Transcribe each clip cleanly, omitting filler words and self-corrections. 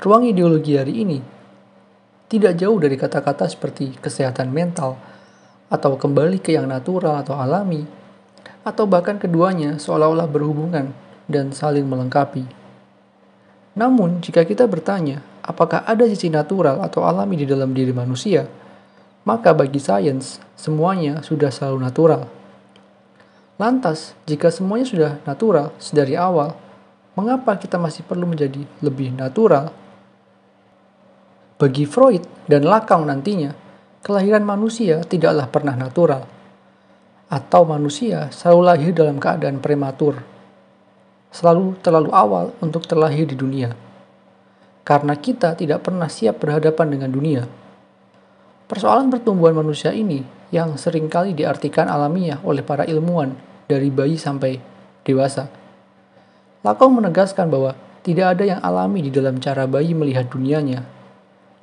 Ruang ideologi hari ini tidak jauh dari kata-kata seperti kesehatan mental, atau kembali ke yang natural atau alami, atau bahkan keduanya seolah-olah berhubungan dan saling melengkapi. Namun, jika kita bertanya, apakah ada sisi natural atau alami di dalam diri manusia, maka bagi sains, semuanya sudah selalu natural. Lantas, jika semuanya sudah natural sedari awal, mengapa kita masih perlu menjadi lebih natural? Bagi Freud dan Lacan nantinya, kelahiran manusia tidaklah pernah natural, atau manusia selalu lahir dalam keadaan prematur, selalu terlalu awal untuk terlahir di dunia. Karena kita tidak pernah siap berhadapan dengan dunia. Persoalan pertumbuhan manusia ini yang seringkali diartikan alamiah oleh para ilmuwan dari bayi sampai dewasa. Lacan menegaskan bahwa tidak ada yang alami di dalam cara bayi melihat dunianya.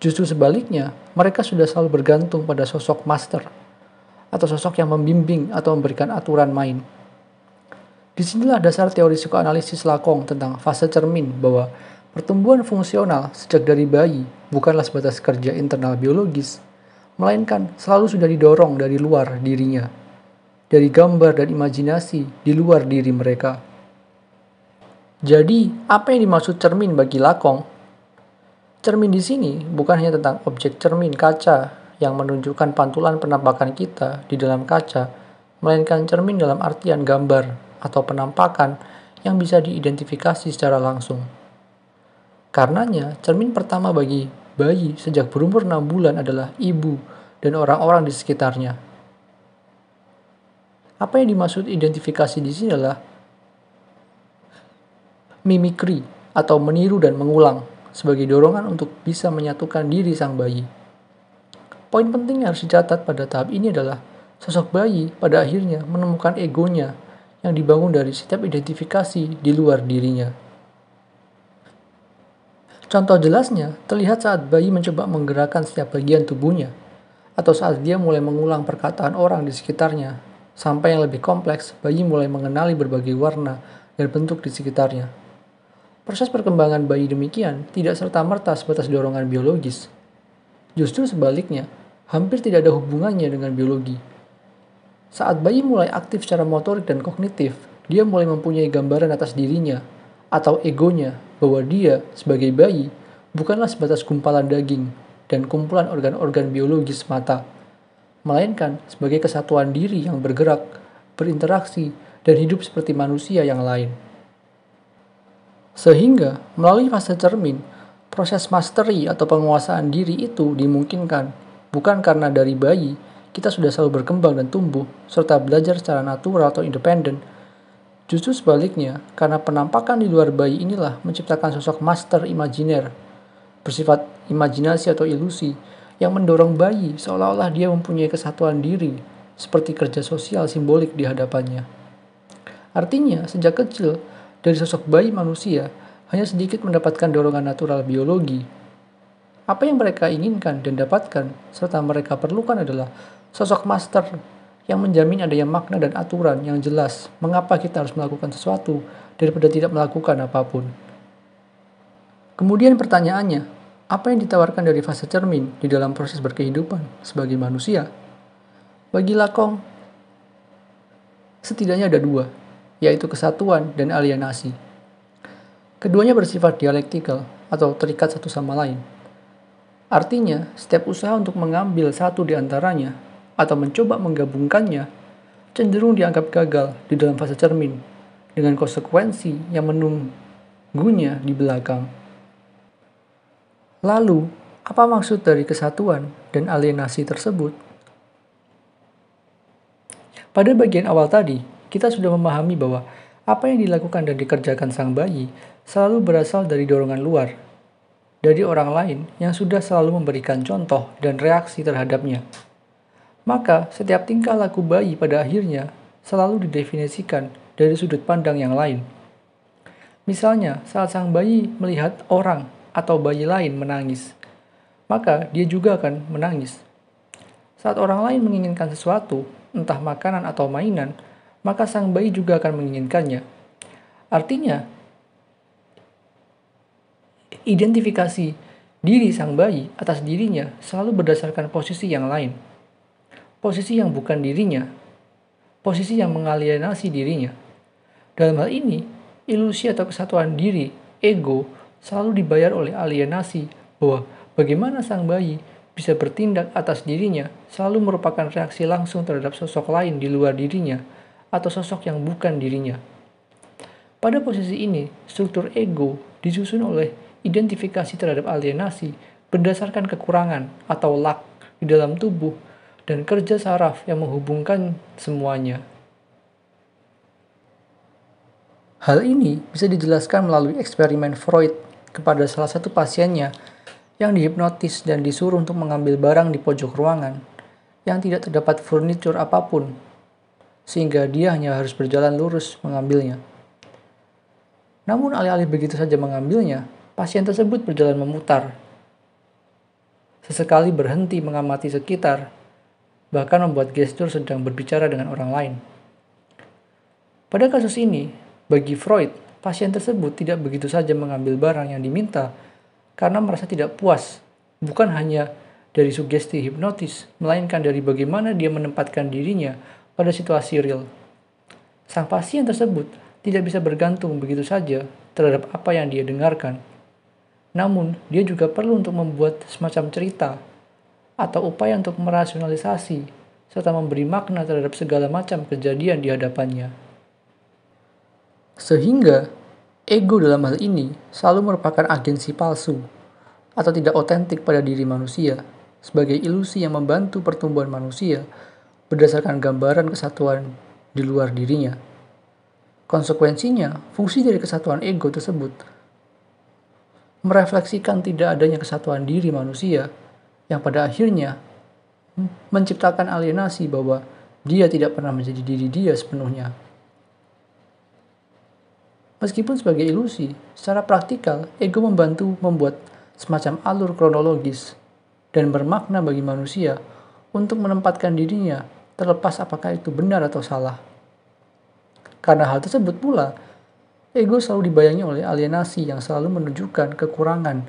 Justru sebaliknya, mereka sudah selalu bergantung pada sosok master, atau sosok yang membimbing atau memberikan aturan main. Disinilah dasar teori psikoanalisis Lacan tentang fase cermin bahwa pertumbuhan fungsional sejak dari bayi bukanlah sebatas kerja internal biologis, melainkan selalu sudah didorong dari luar dirinya, dari gambar dan imajinasi di luar diri mereka. Jadi, apa yang dimaksud cermin bagi Lacan? Cermin di sini bukan hanya tentang objek cermin kaca yang menunjukkan pantulan penampakan kita di dalam kaca, melainkan cermin dalam artian gambar atau penampakan yang bisa diidentifikasi secara langsung. Karenanya, cermin pertama bagi bayi sejak berumur 6 bulan adalah ibu dan orang-orang di sekitarnya. Apa yang dimaksud identifikasi di sini adalah mimikri atau meniru dan mengulang sebagai dorongan untuk bisa menyatukan diri sang bayi. Poin penting yang harus dicatat pada tahap ini adalah sosok bayi pada akhirnya menemukan egonya yang dibangun dari setiap identifikasi di luar dirinya. Contoh jelasnya terlihat saat bayi mencoba menggerakkan setiap bagian tubuhnya, atau saat dia mulai mengulang perkataan orang di sekitarnya. Sampai yang lebih kompleks, bayi mulai mengenali berbagai warna dan bentuk di sekitarnya. Proses perkembangan bayi demikian tidak serta-merta sebatas dorongan biologis. Justru sebaliknya, hampir tidak ada hubungannya dengan biologi. Saat bayi mulai aktif secara motorik dan kognitif, dia mulai mempunyai gambaran atas dirinya, atau egonya, bahwa dia, sebagai bayi, bukanlah sebatas gumpalan daging dan kumpulan organ-organ biologis semata, melainkan sebagai kesatuan diri yang bergerak, berinteraksi, dan hidup seperti manusia yang lain. Sehingga, melalui fase cermin, proses mastery atau penguasaan diri itu dimungkinkan, bukan karena dari bayi, kita sudah selalu berkembang dan tumbuh, serta belajar secara natural atau independen. Justru sebaliknya, karena penampakan di luar bayi inilah menciptakan sosok master imajiner, bersifat imajinasi atau ilusi, yang mendorong bayi seolah-olah dia mempunyai kesatuan diri, seperti kerja sosial simbolik di hadapannya. Artinya, sejak kecil, dari sosok bayi manusia, hanya sedikit mendapatkan dorongan natural biologi. Apa yang mereka inginkan dan dapatkan, serta mereka perlukan adalah sosok master yang menjamin adanya makna dan aturan yang jelas mengapa kita harus melakukan sesuatu daripada tidak melakukan apapun. Kemudian pertanyaannya, apa yang ditawarkan dari fase cermin di dalam proses berkehidupan sebagai manusia? Bagi Lacan, setidaknya ada dua, yaitu kesatuan dan alienasi. Keduanya bersifat dialektikal atau terikat satu sama lain. Artinya, setiap usaha untuk mengambil satu di antaranya atau mencoba menggabungkannya cenderung dianggap gagal di dalam fase cermin dengan konsekuensi yang menunggunya di belakang. Lalu, apa maksud dari kesatuan dan alienasi tersebut? Pada bagian awal tadi, kita sudah memahami bahwa apa yang dilakukan dan dikerjakan sang bayi selalu berasal dari dorongan luar, dari orang lain yang sudah selalu memberikan contoh dan reaksi terhadapnya. Maka, setiap tingkah laku bayi pada akhirnya selalu didefinisikan dari sudut pandang yang lain. Misalnya, saat sang bayi melihat orang atau bayi lain menangis, maka dia juga akan menangis. Saat orang lain menginginkan sesuatu, entah makanan atau mainan, maka sang bayi juga akan menginginkannya. Artinya, identifikasi diri sang bayi atas dirinya selalu berdasarkan posisi yang lain. Posisi yang bukan dirinya, posisi yang mengalienasi dirinya. Dalam hal ini, ilusi atau kesatuan diri, ego, selalu dibayar oleh alienasi bahwa bagaimana sang bayi bisa bertindak atas dirinya selalu merupakan reaksi langsung terhadap sosok lain di luar dirinya atau sosok yang bukan dirinya. Pada posisi ini, struktur ego disusun oleh identifikasi terhadap alienasi berdasarkan kekurangan atau lack di dalam tubuh dan kerja saraf yang menghubungkan semuanya. Hal ini bisa dijelaskan melalui eksperimen Freud kepada salah satu pasiennya yang dihipnotis dan disuruh untuk mengambil barang di pojok ruangan yang tidak terdapat furnitur apapun, sehingga dia hanya harus berjalan lurus mengambilnya. Namun alih-alih begitu saja mengambilnya, pasien tersebut berjalan memutar. Sesekali berhenti mengamati sekitar, bahkan membuat gestur sedang berbicara dengan orang lain. Pada kasus ini, bagi Freud, pasien tersebut tidak begitu saja mengambil barang yang diminta karena merasa tidak puas, bukan hanya dari sugesti hipnotis, melainkan dari bagaimana dia menempatkan dirinya pada situasi real. Sang pasien tersebut tidak bisa bergantung begitu saja terhadap apa yang dia dengarkan. Namun, dia juga perlu untuk membuat semacam cerita atau upaya untuk merasionalisasi serta memberi makna terhadap segala macam kejadian di hadapannya. Sehingga, ego dalam hal ini selalu merupakan agensi palsu atau tidak otentik pada diri manusia sebagai ilusi yang membantu pertumbuhan manusia berdasarkan gambaran kesatuan di luar dirinya. Konsekuensinya, fungsi dari kesatuan ego tersebut merefleksikan tidak adanya kesatuan diri manusia yang pada akhirnya menciptakan alienasi bahwa dia tidak pernah menjadi diri dia sepenuhnya. Meskipun sebagai ilusi, secara praktikal, ego membantu membuat semacam alur kronologis dan bermakna bagi manusia untuk menempatkan dirinya terlepas apakah itu benar atau salah. Karena hal tersebut pula, ego selalu dibayangi oleh alienasi yang selalu menunjukkan kekurangan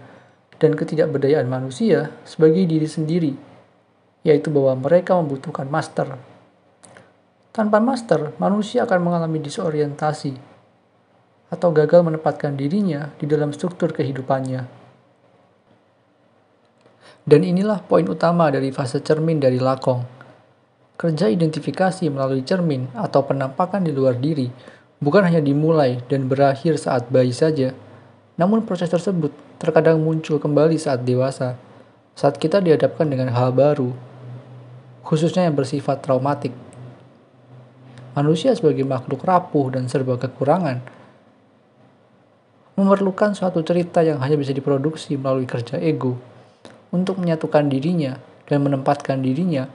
dan ketidakberdayaan manusia sebagai diri sendiri, yaitu bahwa mereka membutuhkan master. Tanpa master, manusia akan mengalami disorientasi atau gagal menempatkan dirinya di dalam struktur kehidupannya. Dan inilah poin utama dari fase cermin dari Lacan. Kerja identifikasi melalui cermin atau penampakan di luar diri bukan hanya dimulai dan berakhir saat bayi saja, namun proses tersebut terkadang muncul kembali saat dewasa, saat kita dihadapkan dengan hal baru, khususnya yang bersifat traumatik. Manusia sebagai makhluk rapuh dan serba kekurangan memerlukan suatu cerita yang hanya bisa diproduksi melalui kerja ego untuk menyatukan dirinya dan menempatkan dirinya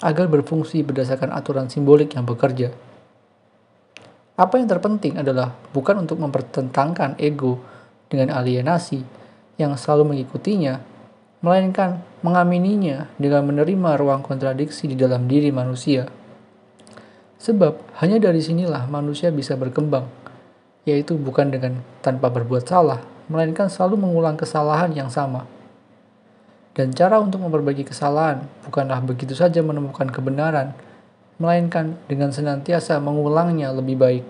agar berfungsi berdasarkan aturan simbolik yang bekerja. Apa yang terpenting adalah bukan untuk mempertentangkan ego dengan alienasi yang selalu mengikutinya, melainkan mengamininya dengan menerima ruang kontradiksi di dalam diri manusia. Sebab hanya dari sinilah manusia bisa berkembang, yaitu bukan dengan tanpa berbuat salah, melainkan selalu mengulang kesalahan yang sama. Dan cara untuk memperbaiki kesalahan bukanlah begitu saja menemukan kebenaran, melainkan dengan senantiasa mengulangnya lebih baik.